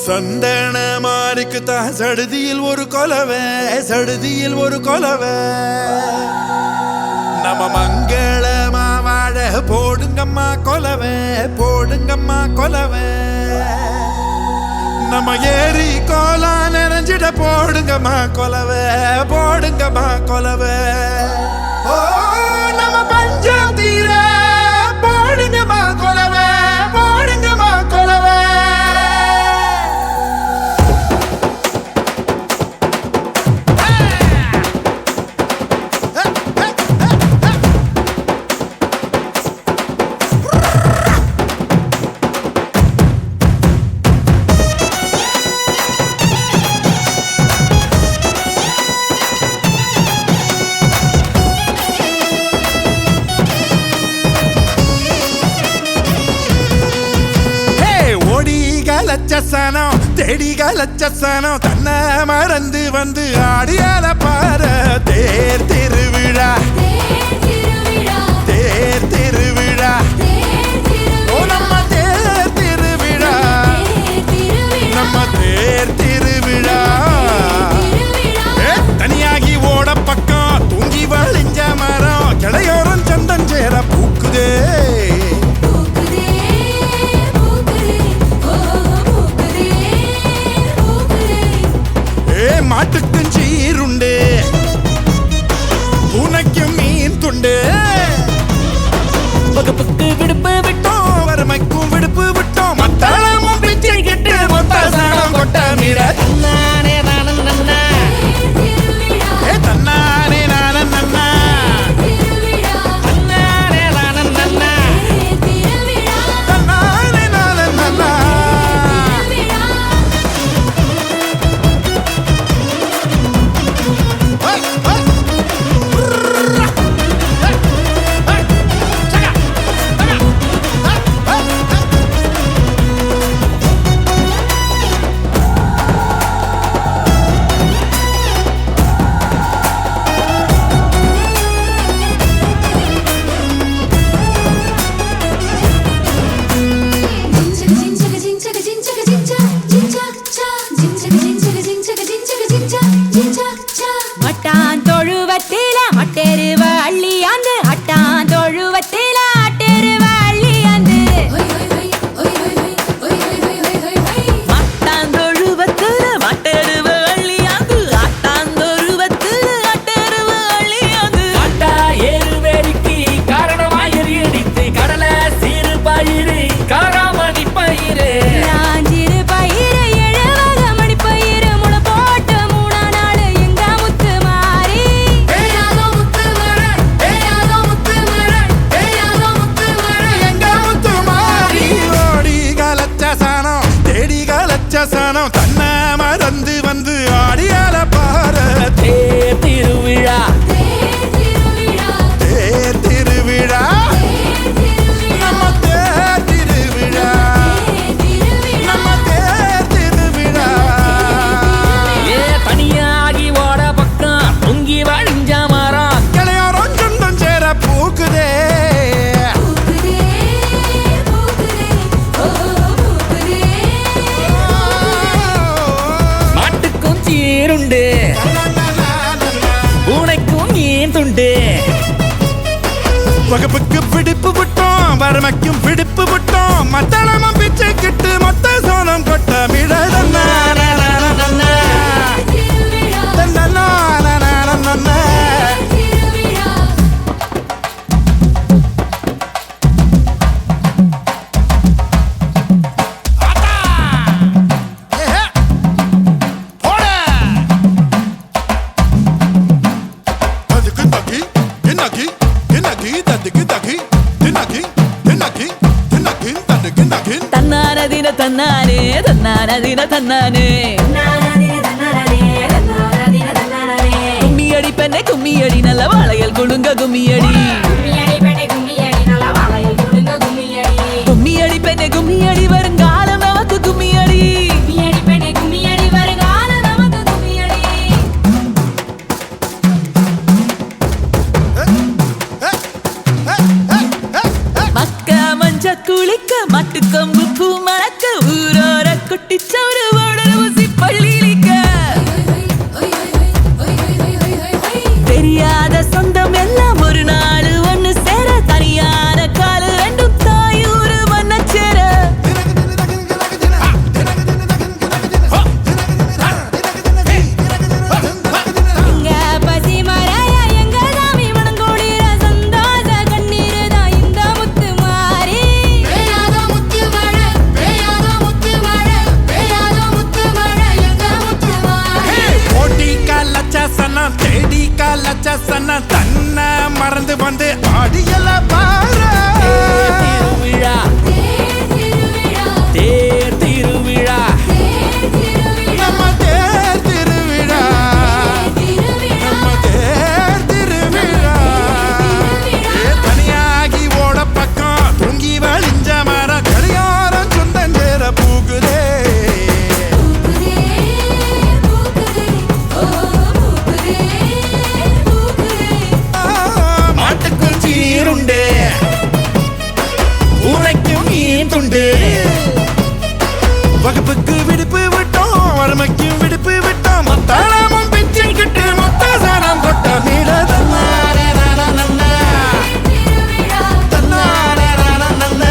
சந்தன மாறிக்குத்தா சடுதியில் ஒரு கொலவை, சடுதியில் ஒரு கொலவை. நம்ம மங்களமா வாழ போடுங்கம்மா கொலவை, போடுங்கம்மா கொலவை. நம்ம ஏரி கோலா நிறைஞ்சிட போடுங்கம்மா கொலவை, போடுங்கம்மா கொலவை. ஓ நம்ம பஞ்சம் தீர போடுங்கம்மா கொலவை, போடுங்கம்மா கொலவை. லட்சசனம் தேடிக லட்சசனம் தன்னை மறந்து வந்து ஆடியால பாரு. தேர் திருவிழா, தேர் திருவிழா, ஓ நம்ம தேர் திருவிழா, நம்ம தேர் திருவிழா. தனியாகி ஓட பக்கம் தூங்கி வழிஞ்ச மரம் கிளையோரம் சந்தன் சேர பூக்குதே. மாட்டுக்கும் சீருண்டு, பூனைக்கும் மீன் துண்டு. வகுப்புக்கு விடுப்பு விட்டோம், வறுமைக்கும் விடுப்பு விட்டோம். மத்தாளமும் பிச்சை கட்டு மொத்த சாணம் கொட்ட மீற. தன்னானே நானும் நன்னா, தன்னானே நானும் நன்னா, தன்னானே நானும் நன்னா, தன்னானே நானும் நன்னா. தன்னை மறந்து வந்து ஆடியால பாரு. தேர் திருவிழா, தேர் திருவிழா, நம்ம தேர் திருவிழா, நம்ம தேர் திருவிழா. ஏ தனியாகி ஓட பக்கம் பொங்கி வழிஞ்ச மரம் கிளையோரம் சொந்தம் சேர பூக்குதே. பூனைக்கும் மீன் துண்டு. வகுப்புக்கு பிடிப்பு விட்டோம், வறுமைக்கும் பிடிப்பு விட்டோம். மத்தளமும் பிச்சை கிட்டு மொத்த சோனம் கொட்ட மிட. தன்னானதின தன்னானே, தன்னானதின தன்னானே. கும்மியடி பெண்ணே கும்மியடி நல்ல வாழையல் குழுங்க கும்மியடி. கும்மியடி பெண்ணே கும்மியடி வருங்காலம் நமக்கு கும்மியடி. மக்க மஞ்ச குளிக்க மாட்டுக்கொம்பு பூ மணக்க ஊரோர குட்டிச்சவரு ஓடர ஊசி பள்ளியிலிக்க தெரியாத சொந்தம் எல்லாம் ஒரு நாள் ஒண்ணு சேர தனியான காலு ரெண்டும் தாயூரு மண்ண சேர லட்சசன தன்ன மறந்து வந்து ஆடியல பாரு திருவிழா தேர் திருவிழா நம்ம தேர் திருவிழா நம்ம தேர் திருவிழா தனியாகி ஓட பக்கம் தூங்கி வழிஞ்ச மர கடியாரம் சொந்தஞ்சேர பூகுதே வகுப்புக்கு விடுப்பு விட்டோம் வறுமைக்கும் விடுப்பு விட்டோம் மத்தாளமும் பிச்சை கிட்டு மொத்த சாரம் கொட்ட மீள தன்னாரே நன்ன தன்னாரே நன்ன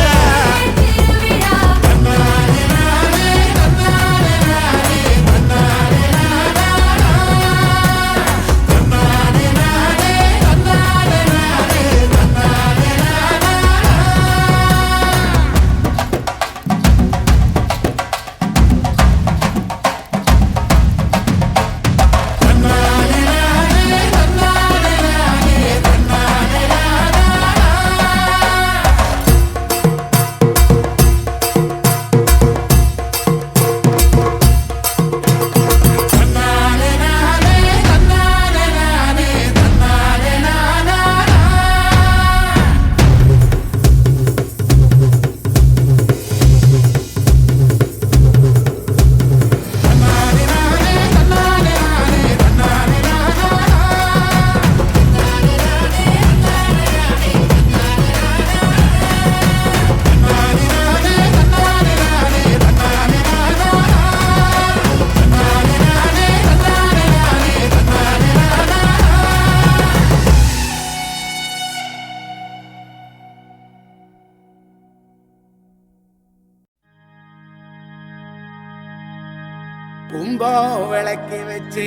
கும்பம் விளக்கி வச்சு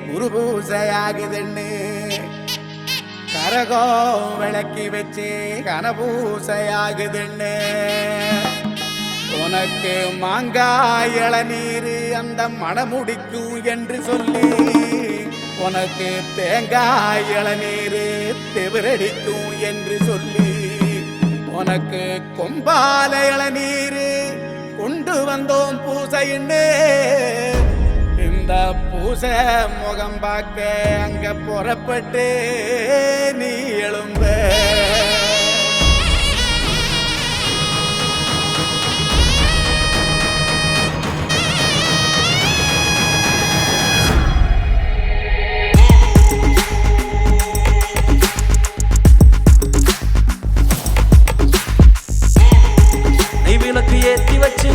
குரு பூசையாகுதுன்னு கரகம் விளக்கி வச்சு கனபூசையாகுதுன்னு உனக்கு மாங்காய் இளநீர் அந்த மணமுடிக்கும் என்று சொல்லி உனக்கு தேங்காய் இளநீர் தெவிரடிக்கும் என்று சொல்லி உனக்கு கொம்பால இளநீர் கொண்டு வந்தோம் பூசைன்னு இந்த பூசை முகம் பார்க்க அங்க புறப்பட்டு நீ எழும்ப விளக்கு ஏத்தி வச்சு